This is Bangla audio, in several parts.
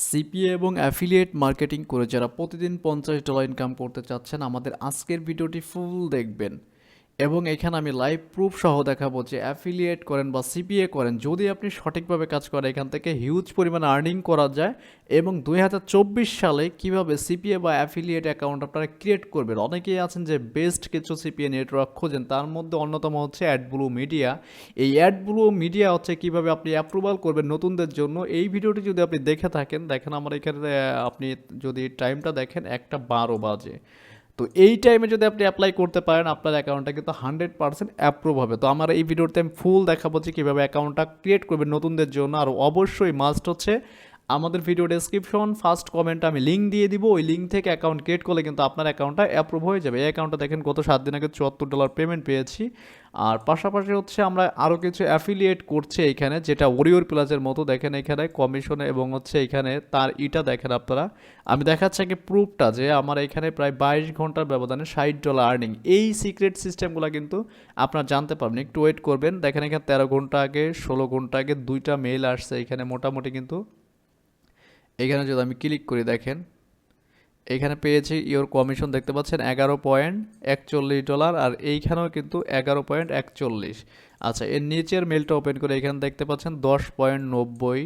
সিপিএ এবং অ্যাফিলিয়েট মার্কেটিং করে যারা প্রতিদিন $50 ইনকাম করতে চাচ্ছেন আমাদের আজকের ভিডিওটি ফুল দেখবেন এবং এখানে আমি লাইভ প্রুফ সহ দেখাবো যে অ্যাফিলিয়েট করেন বা সিপিএ করেন যদি আপনি সঠিকভাবে কাজ করেন এখান থেকে হিউজ পরিমাণে আর্নিং করা যায় এবং 2024 সালে কিভাবে সিপিএ বা অ্যাফিলিয়েট অ্যাকাউন্ট আপনারা ক্রিয়েট করবেন। অনেকেই আছেন যে বেস্ট কিছু সিপিএ নেটওয়ার্ক খোঁজেন, তার মধ্যে অন্যতম হচ্ছে অ্যাডব্লু মিডিয়া। এই অ্যাডব্লু মিডিয়া হচ্ছে কিভাবে আপনি অ্যাপ্রুভাল করবেন নতুনদের জন্য। এই ভিডিওটি যদি আপনি দেখে থাকেন, দেখেন আমার এখানে আপনি যদি টাইমটা দেখেন 1:12 বাজে। তো এই টাইমে যদি আপনি অ্যাপ্লাই করতে পারেন আপনার অ্যাকাউন্টটা কিন্তু 100% অ্যাপ্রুভ হবে। তো আমার এই ভিডিওতে আমি ফুল দেখাবো যে কীভাবে অ্যাকাউন্টটা ক্রিয়েট করবেন নতুনদের জন্য। আর অবশ্যই মাস্ট হচ্ছে আমাদের ভিডিও ডেসক্রিপশন ফার্স্ট কমেন্টে আমি লিঙ্ক দিয়ে দিব, ওই লিঙ্ক থেকে অ্যাকাউন্ট ক্রিয়েট করলে কিন্তু আপনার অ্যাকাউন্টটা অ্যাপ্রুভ হয়ে যাবে। এই অ্যাকাউন্টটা দেখেন গত 7 দিন আগে $74 পেমেন্ট পেয়েছি। আর পাশাপাশি হচ্ছে আমরা আরও কিছু অ্যাফিলিয়েট করছে এইখানে, যেটা ওরিওর প্লাসের মতো। দেখেন এখানে কমিশনে এবং হচ্ছে এখানে তার ইটা দেখেন আপনারা। আমি দেখাচ্ছি আগে প্রুফটা যে আমার এখানে প্রায় 22 ঘন্টার ব্যবধানে $60 আর্নিং। এই সিক্রেট সিস্টেমগুলো কিন্তু আপনারা জানতে পারবেন, একটু ওয়েট করবেন। দেখেন এখানে 13 ঘন্টা আগে 16 ঘন্টা আগে 2টা মেইল আসছে এখানে মোটামুটি। কিন্তু এখানে যদি আমি ক্লিক করি দেখেন এখানে পেয়েছি ইওর কমিশন দেখতে পাচ্ছেন $11.41 আর এইখানেও কিন্তু 11.41। আচ্ছা, এর নিচের মেলটা ওপেন করে এখানে দেখতে পাচ্ছেন 10.90,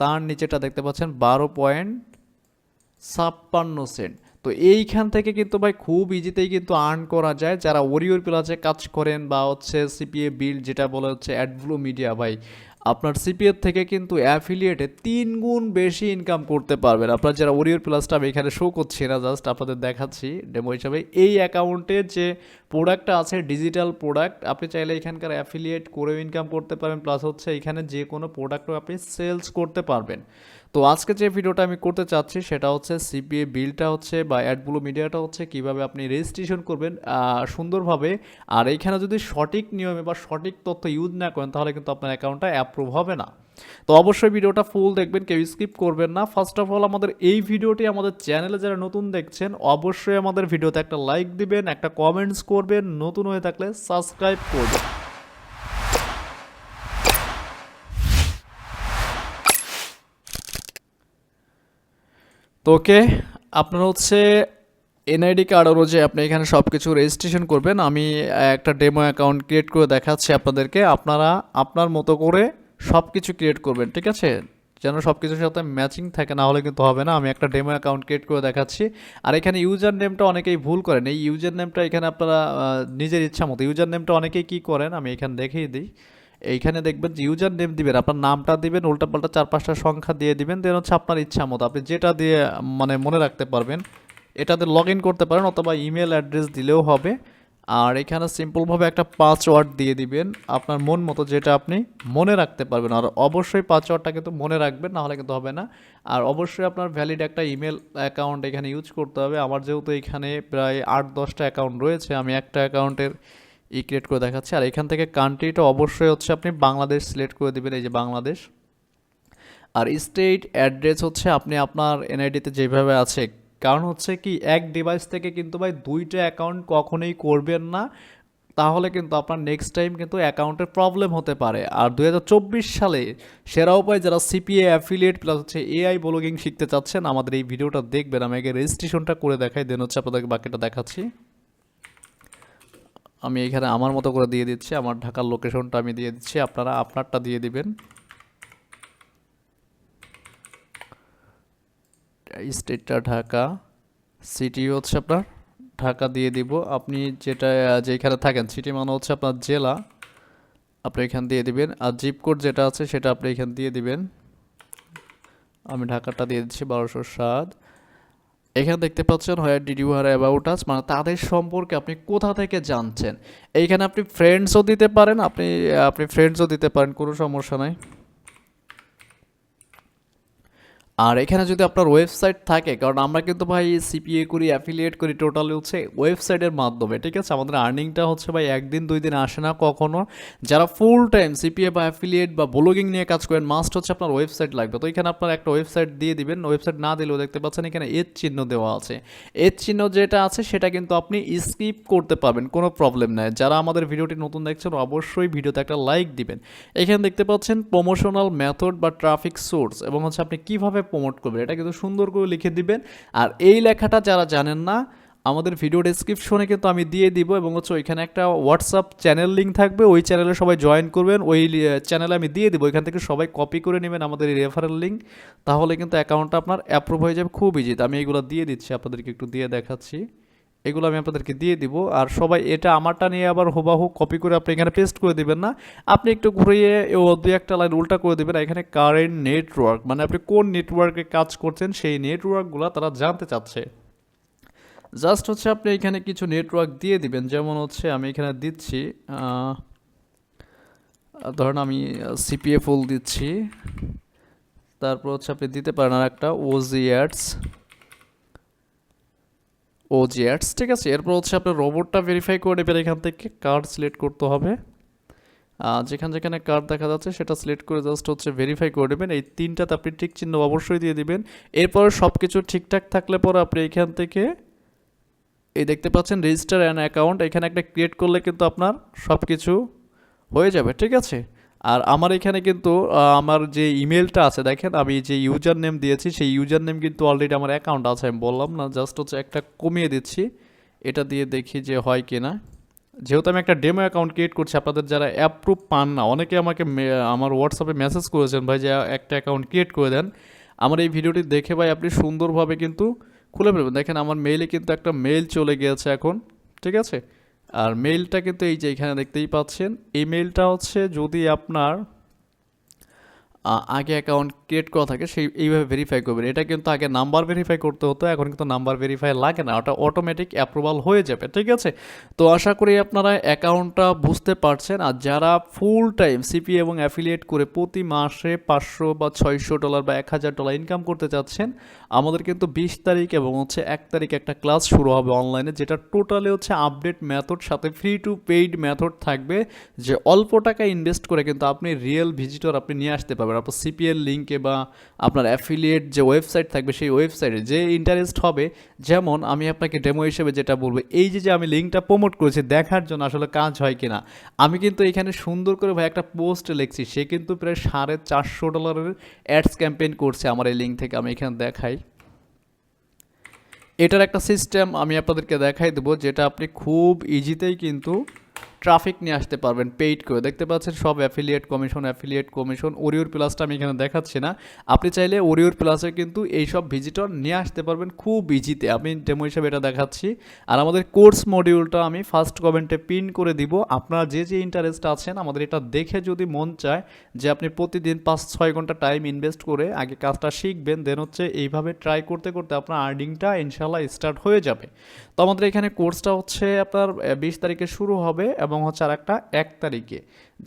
তার নিচেটা দেখতে পাচ্ছেন 12.56 সেন্ট। তো এইখান থেকে কিন্তু ভাই খুব ইজিতেই কিন্তু আর্ন করা যায়। যারা ওরিওর প্লাসে কাজ করেন বা হচ্ছে সিপিএ বিল্ড যেটা বলে হচ্ছে অ্যাডব্লু মিডিয়া, ভাই আপনার সিপিএর থেকে কিন্তু অ্যাফিলিয়েটে 3 গুণ বেশি ইনকাম করতে পারবেন। আপনার যারা ওরিওর প্লাসটা আমি এখানে শো করছি না, জাস্ট আপনাদের দেখাচ্ছি ডেমো হিসাবে। এই অ্যাকাউন্টের যে প্রোডাক্টটা আছে ডিজিটাল প্রোডাক্ট, আপনি চাইলে এখানকার অ্যাফিলিয়েট করেও ইনকাম করতে পারেন, প্লাস হচ্ছে এখানে যে কোনো প্রোডাক্টও আপনি সেলস করতে পারবেন। তো আজকে যে ভিডিওটা আমি করতে চাচ্ছি সেটা হচ্ছে সিপিএ বিলটা হচ্ছে বা অ্যাডব্লু মিডিয়াটা হচ্ছে কিভাবে আপনি রেজিস্ট্রেশন করবেন সুন্দরভাবে। আর এইখানে যদি সঠিক নিয়মে বা সঠিক তথ্য ইউজ না করেন তাহলে কিন্তু আপনার অ্যাকাউন্টটা অ্যাপ্রুভ হবে না। তো অবশ্যই ভিডিওটা ফুল দেখবেন, কেউ স্কিপ করবেন না। ফার্স্ট অফ অল আমাদের এই ভিডিওটি আমাদের চ্যানেলে যারা নতুন দেখছেন অবশ্যই আমাদের ভিডিওতে একটা লাইক দিবেন, একটা কমেন্টস করবেন, নতুন হয়ে থাকলে সাবস্ক্রাইব করবেন। তো ওকে, আপনারা হচ্ছে এনআইডি কার্ড অনুযায়ী আপনি এখানে সব কিছু রেজিস্ট্রেশন করবেন। আমি একটা ডেমো অ্যাকাউন্ট ক্রিয়েট করে দেখাচ্ছি আপনাদেরকে। আপনারা আপনার মতো করে সব কিছু ক্রিয়েট করবেন, ঠিক আছে, যেন সব কিছুর সাথে ম্যাচিং থাকে, না হলে কিন্তু হবে না। আমি একটা ডেমো অ্যাকাউন্ট ক্রিয়েট করে দেখাচ্ছি। আর এখানে ইউজার নেমটা অনেকেই ভুল করেন। এই ইউজার নেমটা এখানে আপনারা নিজের ইচ্ছা মতো ইউজার নেমটা অনেকেই কী করেন আমি এখানে দেখিয়ে দিই। এইখানে দেখবেন যে ইউজার নেম দিবেন, আপনার নামটা দিবেন, উল্টাপাল্টা 4-5টা সংখ্যা দিয়ে দিবেন, দেন হচ্ছে আপনার ইচ্ছা মতো আপনি যেটা দিয়ে মানে মনে রাখতে পারবেন এটাতে লগ ইন করতে পারেন, অথবা ইমেল অ্যাড্রেস দিলেও হবে। আর এখানে সিম্পলভাবে একটা পাসওয়ার্ড দিয়ে দিবেন আপনার মন মতো, যেটা আপনি মনে রাখতে পারবেন। আর অবশ্যই পাসওয়ার্ডটা কিন্তু মনে রাখবেন, না হলে কিন্তু হবে না। আর অবশ্যই আপনার ভ্যালিড একটা ইমেল অ্যাকাউন্ট এখানে ইউজ করতে হবে। আমার যেহেতু এখানে প্রায় 8-10টা অ্যাকাউন্ট রয়েছে, আমি একটা অ্যাকাউন্টের ক্রিয়েট করে দেখাচ্ছি। আর এখান থেকে কান্ট্রিটা অবশ্যই হচ্ছে আপনি বাংলাদেশ সিলেক্ট করে দিবেন, এই যে বাংলাদেশ। আর স্টেট অ্যাড্রেস হচ্ছে আপনি আপনার এনআইডিতে যেভাবে আছে, কারণ হচ্ছে কি এক ডিভাইস থেকে কিন্তু ভাই 2টা অ্যাকাউন্ট কখনোই করবেন না, তাহলে কিন্তু আপনার নেক্সট টাইম কিন্তু অ্যাকাউন্টের প্রবলেম হতে পারে। আর 2024 সালে সেরা উপায় যারা সিপিএ অ্যাফিলিয়েট প্লাস হচ্ছে এআই ব্লগিং শিখতে চাচ্ছেন আমাদের এই ভিডিওটা দেখবেন। আমি আগে রেজিস্ট্রেশনটা করে দেখাই, দেন হচ্ছে আপনাদেরকে বাকিটা দেখাচ্ছি। আমি এখানে আমার মতো করে দিয়ে দিচ্ছি, আমার ঢাকার লোকেশনটা আমি দিয়ে দিচ্ছি, আপনারা আপনারটা দিয়ে দিবেন। স্টেটটা ঢাকা, সিটি হচ্ছে আপনার ঢাকা দিয়ে দিব। আপনি যেখানে থাকেন সিটি মানে হচ্ছে আপনার জেলা, আপনি এখান দিয়ে দিবেন। আর জিপ কোড যেটা আছে সেটা আপনি এখান দিয়ে দিবেন। আমি ঢাকাটা দিয়ে দিচ্ছি 1207। এখানে দেখতে পাচ্ছেন where did you hear about us, মানে তাদের সম্পর্কে আপনি কোথা থেকে জানছেন। এইখানে আপনি ফ্রেন্ডসও দিতে পারেন, আপনি ফ্রেন্ডসও দিতে পারেন, কোনো সমস্যা নাই। আর এখানে যদি আপনার ওয়েবসাইট থাকে, কারণ আমরা কিন্তু ভাই সিপিএ করি অ্যাফিলিয়েট করি টোটালি হচ্ছে ওয়েবসাইটের মাধ্যমে, ঠিক আছে। আমাদের আর্নিংটা হচ্ছে ভাই 1 দিন 2 দিন আসে না কখনো। যারা ফুল টাইম সিপিএ বা অ্যাফিলিয়েট বা ব্লগিং নিয়ে কাজ করেন মাস্ট হচ্ছে আপনার ওয়েবসাইট লাগবে। তো এখানে আপনার একটা ওয়েবসাইট দিয়ে দিবেন। ওয়েবসাইট না দিলেও দেখতে পাচ্ছেন এখানে এর চিহ্ন দেওয়া আছে। এর চিহ্ন যেটা আছে সেটা কিন্তু আপনি স্কিপ করতে পারবেন, কোনো প্রবলেম নাই। যারা আমাদের ভিডিওটি নতুন দেখছেন অবশ্যই ভিডিওতে একটা লাইক দিবেন। এখানে দেখতে পাচ্ছেন প্রমোশনাল মেথড বা ট্রাফিক সোর্স এবং হচ্ছে আপনি কিভাবে প্রমোট করবেন, এটা কিন্তু সুন্দর করে লিখে দিবেন। আর এই লেখাটা যারা জানেন না, আমাদের ভিডিও ডেসক্রিপশনে কিন্তু আমি দিয়ে দিব, এবং হচ্ছে ওইখানে একটা হোয়াটসঅ্যাপ চ্যানেল লিঙ্ক থাকবে, ওই চ্যানেলে সবাই জয়েন করবেন, ওই চ্যানেলে আমি দিয়ে দিব, ওইখান থেকে সবাই কপি করে নেবেন আমাদের এই রেফারেল লিঙ্ক, তাহলে কিন্তু অ্যাকাউন্টটা আপনার অ্যাপ্রুভ হয়ে যাবে খুব ইজি। আমি এগুলো দিয়ে দিচ্ছি, আপনাদেরকে একটু দিয়ে দেখাচ্ছি, এগুলো আমি আপনাদেরকে দিয়ে দিব। আর সবাই এটা আমারটা নিয়ে আবার হুবাহু কপি করে আপনি এখানে পেস্ট করে দিবেন না, আপনি একটু ঘুরিয়ে ও দুই একটা লাইন উল্টা করে দেবেন। এখানে কারেন্ট নেটওয়ার্ক মানে আপনি কোন নেটওয়ার্কে কাজ করছেন সেই নেটওয়ার্কগুলো তারা জানতে চাচ্ছে। জাস্ট হচ্ছে আপনি এখানে কিছু নেটওয়ার্ক দিয়ে দিবেন, যেমন হচ্ছে আমি এখানে দিচ্ছি, ধরেন আমি সিপিএ ফুল দিচ্ছি, তারপর হচ্ছে আপনি দিতে পারেন আর একটা ওজি অ্যাডস, ঠিক আছে। এরপর হচ্ছে আপনার রোবটটা ভেরিফাই করে নেবেন, এখান থেকে কার্ড সিলেক্ট করতে হবে, যেখানে কার্ড দেখা যাচ্ছে সেটা সিলেক্ট করে জাস্ট হচ্ছে ভেরিফাই করে নেবেন। এই তিনটাতে আপনি টিক চিহ্ন অবশ্যই দিয়ে দিবেন। এরপর সব কিছু ঠিকঠাক থাকলে পরে আপনি এখান থেকে এই দেখতে পাচ্ছেন রেজিস্টার অ্যান অ্যাকাউন্ট, এখানে একটা ক্রিয়েট করলে কিন্তু আপনার সব কিছু হয়ে যাবে, ঠিক আছে। আর আমার এখানে কিন্তু আমার যে ইমেলটা আছে, দেখেন আমি যে ইউজার নেম দিয়েছি সেই ইউজার নেম কিন্তু অলরেডি আমার অ্যাকাউন্ট আছে, আমি বললাম না, জাস্ট হচ্ছে একটা কমিয়ে দিচ্ছি, এটা দিয়ে দেখি যে হয় কি না। যেহেতু আমি একটা ডেমো অ্যাকাউন্ট ক্রিয়েট করছি, আপনাদের যারা অ্যাপ্রুভ পান না, অনেকে আমাকে আমার হোয়াটসঅ্যাপে মেসেজ করেছেন, ভাই যে একটা অ্যাকাউন্ট ক্রিয়েট করে দেন। আমার এই ভিডিওটি দেখে ভাই আপনি সুন্দরভাবে কিন্তু খুলে ফেলবেন। দেখেন আমার মেইলে কিন্তু একটা মেইল চলে গিয়েছে এখন, ঠিক আছে। আর মেইলটা কিন্তু এই যে এখানে দেখতেই পাচ্ছেন, এই মেইলটা হচ্ছে যদি আপনার আগে অ্যাকাউন্ট ক্রিয়েট করা থাকে সেই এইভাবে ভেরিফাই করবেন। এটা কিন্তু আগে নাম্বার ভেরিফাই করতে হতো, এখন কিন্তু নাম্বার ভেরিফাই লাগে না, ওটা অটোমেটিক অ্যাপ্রুভাল হয়ে যাবে, ঠিক আছে। তো আশা করি আপনারা অ্যাকাউন্টটা বুঝতে পারছেন। আর যারা ফুল টাইম সিপি এবং অ্যাফিলিয়েট করে প্রতি মাসে 500 বা $600 বা $1000 ইনকাম করতে চাচ্ছেন, আমাদের কিন্তু 20 তারিখ এবং হচ্ছে 1 তারিখ একটা ক্লাস শুরু হবে অনলাইনে, যেটা টোটালি হচ্ছে আপডেট মেথড সাথে ফ্রি টু পেইড মেথড থাকবে, যে অল্প টাকা ইনভেস্ট করে কিন্তু আপনি রিয়েল ভিজিটর আপনি নিয়ে আসতে পারবেন আপনার সিপিএল লিঙ্কে, বা আপনার অ্যাফিলিয়েট যে ওয়েবসাইট থাকবে সেই ওয়েবসাইটে যে ইন্টারেস্ট হবে। যেমন আমি আপনাকে ডেমো হিসেবে যেটা বলবো, এই যে আমি লিঙ্কটা প্রমোট করেছি দেখার জন্য আসলে কাজ হয় কিনা, আমি কিন্তু এখানে সুন্দর করে ভাই একটা পোস্ট লিখছি, সে কিন্তু প্রায় $450 অ্যাডস ক্যাম্পেইন করছে আমার এই লিঙ্ক থেকে। আমি এখানে দেখাই, এটার একটা সিস্টেম আমি আপনাদেরকে দেখাই দেবো, যেটা আপনি খুব ইজিতেই কিন্তু ট্রাফিক নিয়ে আসতে পারবেন পেইড করে। দেখতে পাচ্ছেন সব অ্যাফিলিয়েট কমিশন ওরিওর প্লাসটা আমি এখানে দেখাচ্ছি না, আপনি চাইলে ওরিওর প্লাসে কিন্তু এইসব ভিজিটর নিয়ে আসতে পারবেন খুব ইজিতে। আমি ডেমো হিসেবে এটা দেখাচ্ছি। আর আমাদের কোর্স মডিউলটা আমি ফার্স্ট কমেন্টে পিন করে দিব, আপনারা যে ইন্টারেস্ট আছেন আমাদের এটা দেখে যদি মন চায় যে আপনি প্রতিদিন 5-6 ঘন্টা টাইম ইনভেস্ট করে আগে কাজটা শিখবেন, দেন হচ্ছে এইভাবে ট্রাই করতে করতে আপনার আর্নিংটা ইনশাল্লাহ স্টার্ট হয়ে যাবে। তো আমাদের এখানে কোর্সটা হচ্ছে আপনার 20 তারিখে শুরু হবে এবং হচ্ছে আর একটা 1 তারিখে।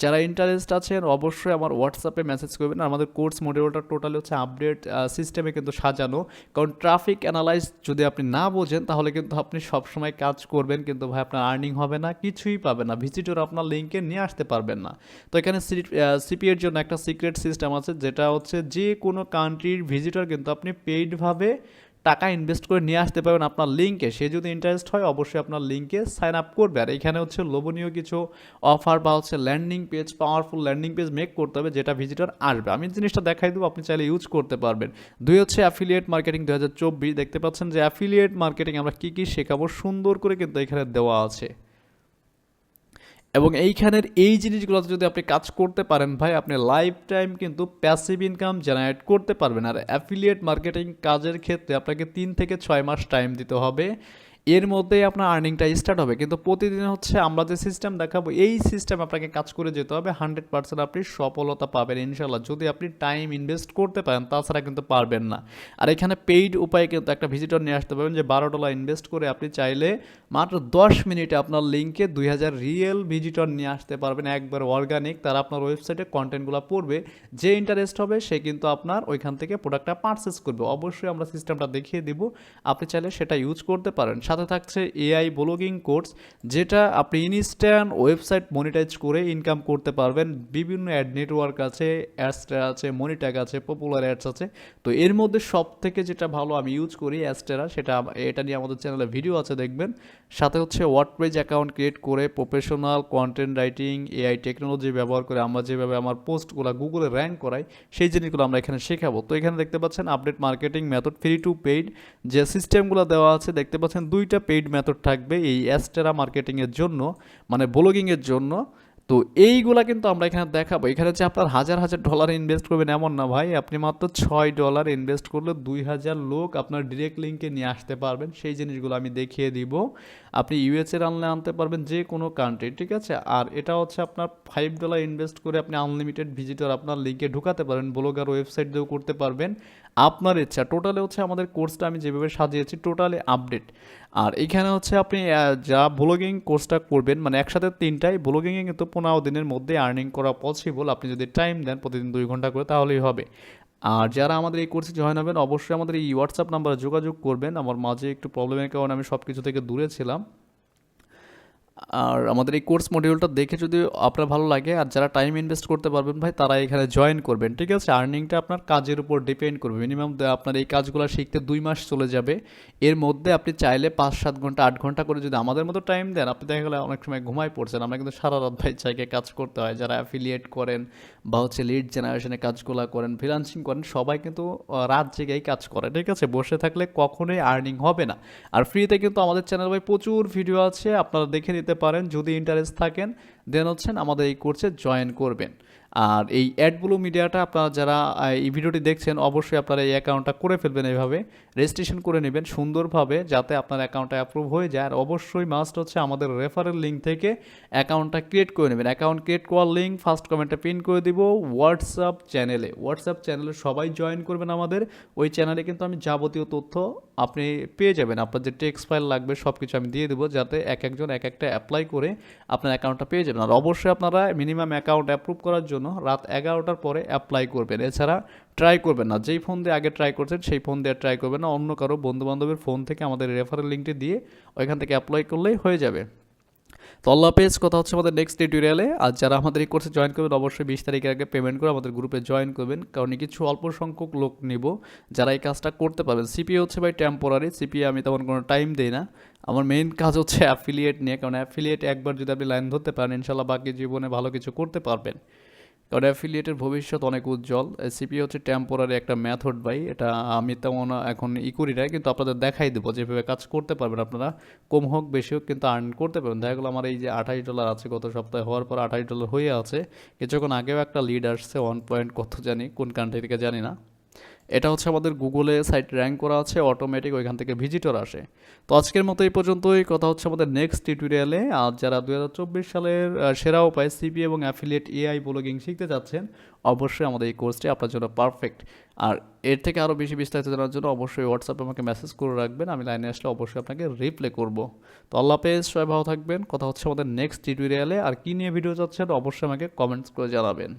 যারা ইন্টারেস্ট আছেন অবশ্যই আমার হোয়াটসঅ্যাপে মেসেজ করবেন। আমাদের কোর্স মডিউলটা টোটালি হচ্ছে আপডেট সিস্টেমে কিন্তু সাজানো, কারণ ট্রাফিক অ্যানালাইজ যদি আপনি না বোঝেন তাহলে কিন্তু আপনি সবসময় কাজ করবেন কিন্তু ভাই আপনার আর্নিং হবে না, কিছুই পাবেন না, ভিজিটর আপনার লিঙ্কে নিয়ে আসতে পারবেন না। তো এখানে সিপিএর জন্য একটা সিক্রেট সিস্টেম আছে, যেটা হচ্ছে যে কোনো কান্ট্রির ভিজিটর কিন্তু আপনি পেইডভাবে টাকা ইনভেস্ট করে নিয়ে আসতে পারবেন আপনার লিঙ্কে। সে যদি ইন্টারেস্ট হয় অবশ্যই আপনার লিঙ্কে সাইন আপ করবে। আর এখানে হচ্ছে লোভনীয় কিছু অফার বা হচ্ছে landing page, powerful landing page make করতে হবে, যেটা ভিজিটর আসবে। আমি জিনিসটা দেখাই দেবো, আপনি চাইলে ইউজ করতে পারবেন। দুই হচ্ছে অ্যাফিলিয়েট মার্কেটিং 2024। দেখতে পাচ্ছেন যে অ্যাফিলিয়েট মার্কেটিং আমরা কী কী শেখাবো সুন্দর করে কিন্তু এখানে দেওয়া আছে, এবং এইখানের এই জিনিসগুলোতে যদি আপনি কাজ করতে পারেন ভাই, আপনি লাইফ টাইম কিন্তু প্যাসিভ ইনকাম জেনারেট করতে পারবেন। আর অ্যাফিলিয়েট মার্কেটিং কাজের ক্ষেত্রে আপনাকে 3 থেকে 6 মাস টাইম দিতে হবে, এর মধ্যেই আপনার আর্নিংটা স্টার্ট হবে। কিন্তু প্রতিদিন হচ্ছে আমরা যে সিস্টেম দেখাবো এই সিস্টেম আপনাকে কাজ করে যেতে হবে, 100% আপনি সফলতা পাবেন ইনশাল্লাহ, যদি আপনি টাইম ইনভেস্ট করতে পারেন, তাছাড়া কিন্তু পারবেন না। আর এখানে পেইড উপায়ে কিন্তু একটা ভিজিটর নিয়ে আসতে পারবেন, যে $12 ইনভেস্ট করে আপনি চাইলে মাত্র 10 মিনিটে আপনার লিঙ্কে 2000 রিয়েল ভিজিটর নিয়ে আসতে পারবেন, একবার অর্গানিক। তারা আপনার ওয়েবসাইটে কন্টেন্টগুলো পড়বে, যে ইন্টারেস্ট হবে সে কিন্তু আপনার ওইখান থেকে প্রোডাক্টটা পারচেস করবে। অবশ্যই আমরা সিস্টেমটা দেখিয়ে দিব, আপনি চাইলে সেটা ইউজ করতে পারেন। সাথে থাকছে এআই ব্লগিং কোর্স, যেটা আপনি ইনস্ট্যান্ট ওয়েবসাইট মনিটাইজ করে ইনকাম করতে পারবেন। বিভিন্ন অ্যাড নেটওয়ার্ক আছে, অ্যাডস্টেরা আছে, মনিট্যাগ আছে, পপুলার অ্যাডস আছে। তো এর মধ্যে সব থেকে যেটা ভালো আমি ইউজ করি অ্যাডস্টেরা, এটা নিয়ে আমাদের চ্যানেলে ভিডিও আছে দেখবেন। সাথে হচ্ছে ওয়ার্ডপ্রেস অ্যাকাউন্ট ক্রিয়েট করে professional content writing, AI technology ব্যবহার করে আমরা যেভাবে আমার পোস্টগুলো গুগলে র্যাঙ্ক করাই সেই জিনিসগুলো আমরা এখানে শেখাবো। তো এখানে দেখতে পাচ্ছেন update marketing method, free to paid যে সিস্টেমগুলো দেওয়া আছে, দেখতে পাচ্ছেন 2টা পেইড মেথড থাকবে এই অ্যাডস্টেরা মার্কেটিংয়ের জন্য, মানে ব্লগিংয়ের জন্য। তো এইগুলা কিন্তু আমরা এখানে দেখাবো। এখানে যে আপনার হাজার হাজার ডলার ইনভেস্ট করবেন এমন না ভাই, আপনি মাত্র $6 ইনভেস্ট করলে 2000 লোক আপনার ডিরেক্ট লিঙ্কে নিয়ে আসতে পারবেন। সেই জিনিসগুলো আমি দেখিয়ে দিব। আপনি ইউএসএর আনতে পারবেন যে কোনো কান্ট্রি, ঠিক আছে। আর এটা হচ্ছে আপনার $5 ইনভেস্ট করে আপনি আনলিমিটেড ভিজিটর আপনার লিঙ্কে ঢুকাতে পারবেন, ব্লগার ওয়েবসাইট দিয়েও করতে পারবেন, আপনার ইচ্ছা। টোটালে হচ্ছে আমাদের কোর্সটা আমি যেভাবে সাজিয়েছি টোটালি আপডেট। আর এখানে হচ্ছে আপনি যা ব্লগিং কোর্সটা করবেন, মানে একসাথে 3টাই ব্লগিংয়ে কিন্তু 15 দিনের মধ্যে আর্নিং করা পসিবল, আপনি যদি টাইম দেন প্রতিদিন 2 ঘন্টা করে তাহলেই হবে। আর যারা আমাদের এই কোর্সে জয়েন হবেন অবশ্যই আমাদের এই হোয়াটসঅ্যাপ নাম্বারে যোগাযোগ করবেন। আমার মাঝে একটু প্রবলেমের কারণে আমি সব কিছু থেকে দূরে ছিলাম। আর আমাদের এই কোর্স মডিউলটা দেখে যদি আপনার ভালো লাগে, আর যারা টাইম ইনভেস্ট করতে পারবেন ভাই তারা এখানে জয়েন করবেন, ঠিক আছে। আর্নিংটা আপনার কাজের উপর ডিপেন্ড করবে। মিনিমাম আপনার এই কাজগুলো শিখতে 2 মাস চলে যাবে। এর মধ্যে আপনি চাইলে 5-7 ঘন্টা 8 ঘন্টা করে যদি আমাদের মতো টাইম দেন, আপনি দেখা গেলে অনেক সময় ঘুমায় পড়ছেন। আমরা কিন্তু সারা রাত ভাই চাইকে কাজ করতে হয়। যারা অ্যাফিলিয়েট করেন বা হচ্ছে লিড জেনারেশনে কাজগুলো করেন, ফ্রিল্যান্সিং করেন, সবাই কিন্তু রাত জেগেই কাজ করে, ঠিক আছে। বসে থাকলে কখনোই আর্নিং হবে না। আর ফ্রিতে কিন্তু আমাদের চ্যানেল ভাই প্রচুর ভিডিও আছে, আপনারা দেখে নিতে পারেন। যদি ইন্টারেস্ট থাকেন দেন হচ্ছেন আমাদের এই কোর্সে জয়েন করবেন। আর এই অ্যাডব্লু মিডিয়াটা আপনারা যারা এই ভিডিওটি দেখছেন অবশ্যই আপনারা এই অ্যাকাউন্টটা করে ফেলবেন, এইভাবে রেজিস্ট্রেশন করে নেবেন সুন্দরভাবে যাতে আপনার অ্যাকাউন্টটা অ্যাপ্রুভ হয়ে যায়। আর অবশ্যই মাস্ট হচ্ছে আমাদের রেফারেল লিঙ্ক থেকে অ্যাকাউন্টটা ক্রিয়েট করে নেবেন। অ্যাকাউন্ট ক্রিয়েট করার লিঙ্ক ফার্স্ট কমেন্টে পিন করে দিব হোয়াটসঅ্যাপ চ্যানেলে সবাই জয়েন করবেন আমাদের। ওই চ্যানেলে কিন্তু আমি যাবতীয় তথ্য আপনি পেয়ে যাবেন। আপনার যে টেক্সট ফাইল লাগবে সব কিছু আমি দিয়ে দেবো, যাতে একজন এক একটা অ্যাপ্লাই করে আপনার অ্যাকাউন্টটা পেয়ে যাবেন। আর অবশ্যই আপনারা মিনিমাম অ্যাকাউন্ট অ্যাপ্রুভ করার জন্য রাত 11টার পরে অ্যাপ্লাই করবেন। এছাড়া ট্রাই করবেন না, যেই ফোন দিয়ে আগে ট্রাই করছেন সেই ফোন দিয়ে ট্রাই করবেন না। অন্য কারো বন্ধুবান্ধবের ফোন থেকে আমাদের রেফারেল লিঙ্কটি দিয়ে ওইখান থেকে অ্যাপ্লাই করলেই হয়ে যাবে। তো আল্লাহ হাফেজ, কথা হচ্ছে আমাদের নেক্সট টিউটোরিয়ালে। আর যারা আমাদের এই কোর্সে জয়েন করবেন অবশ্যই 20 তারিখের আগে পেমেন্ট করে আমাদের গ্রুপে জয়েন করবেন, কারণ কিছু অল্প সংখ্যক লোক নিব যারা এই কাজটা করতে পারবেন। সিপিএ হচ্ছে ভাই টেম্পোরারি, সিপিএ আমি তেমন কোনো টাইম দিই না। আমার মেইন কাজ হচ্ছে অ্যাফিলিয়েট নিয়ে, কারণ অ্যাফিলিয়েট একবার যদি আপনি লাইন ধরতে পারেন ইনশাল্লাহ বাকি জীবনে ভালো কিছু করতে পারবেন, কারণ অ্যাফিলিয়েটের ভবিষ্যৎ অনেক উজ্জ্বল। সিপিএ হচ্ছে টেম্পোরারি একটা মেথড ভাই, এটা আমি তেমন এখন করি না, কিন্তু আপনাদের দেখাই দেবো যেভাবে কাজ করতে পারবেন আপনারা, কম হোক বেশি হোক কিন্তু আর্ন করতে পারবেন। দেখা গেলো আমার এই যে $28 আছে, গত সপ্তাহে হওয়ার পর $28 হয়ে আছে। কিছুক্ষণ আগেও একটা লিড আসছে 1 পয়েন্ট কত জানি কোন কান্ট্রি থেকে জানি না। এটা হচ্ছে আমাদের গুগলে সাইট র্যাঙ্ক করা আছে অটোমেটিক, ওইখান থেকে ভিজিটর আসে। তো আজকের মতো এই পর্যন্তই, কথা হচ্ছে আমাদের নেক্সট টিউটোরিয়ালে। আর যারা 2024 সালের সেরা উপায় সিপি এবং অ্যাফিলিয়েট এআই ব্লগিং শিখতে চাচ্ছেন অবশ্যই আমাদের এই কোর্সটি আপনার জন্য পারফেক্ট। আর এর থেকে আরও বেশি বিস্তারিত জানার জন্য অবশ্যই হোয়াটসঅ্যাপে আমাকে মেসেজ করে রাখবেন, আমি লাইনে আসলে অবশ্যই আপনাকে রিপ্লাই করব। তো আল্লাহ হাফেজ, সবাই ভালো থাকবেন। কথা হচ্ছে আমাদের নেক্সট টিউটোরিয়ালে। আর কী নিয়ে ভিডিও চাচ্ছেন অবশ্যই আমাকে কমেন্টস করে জানাবেন।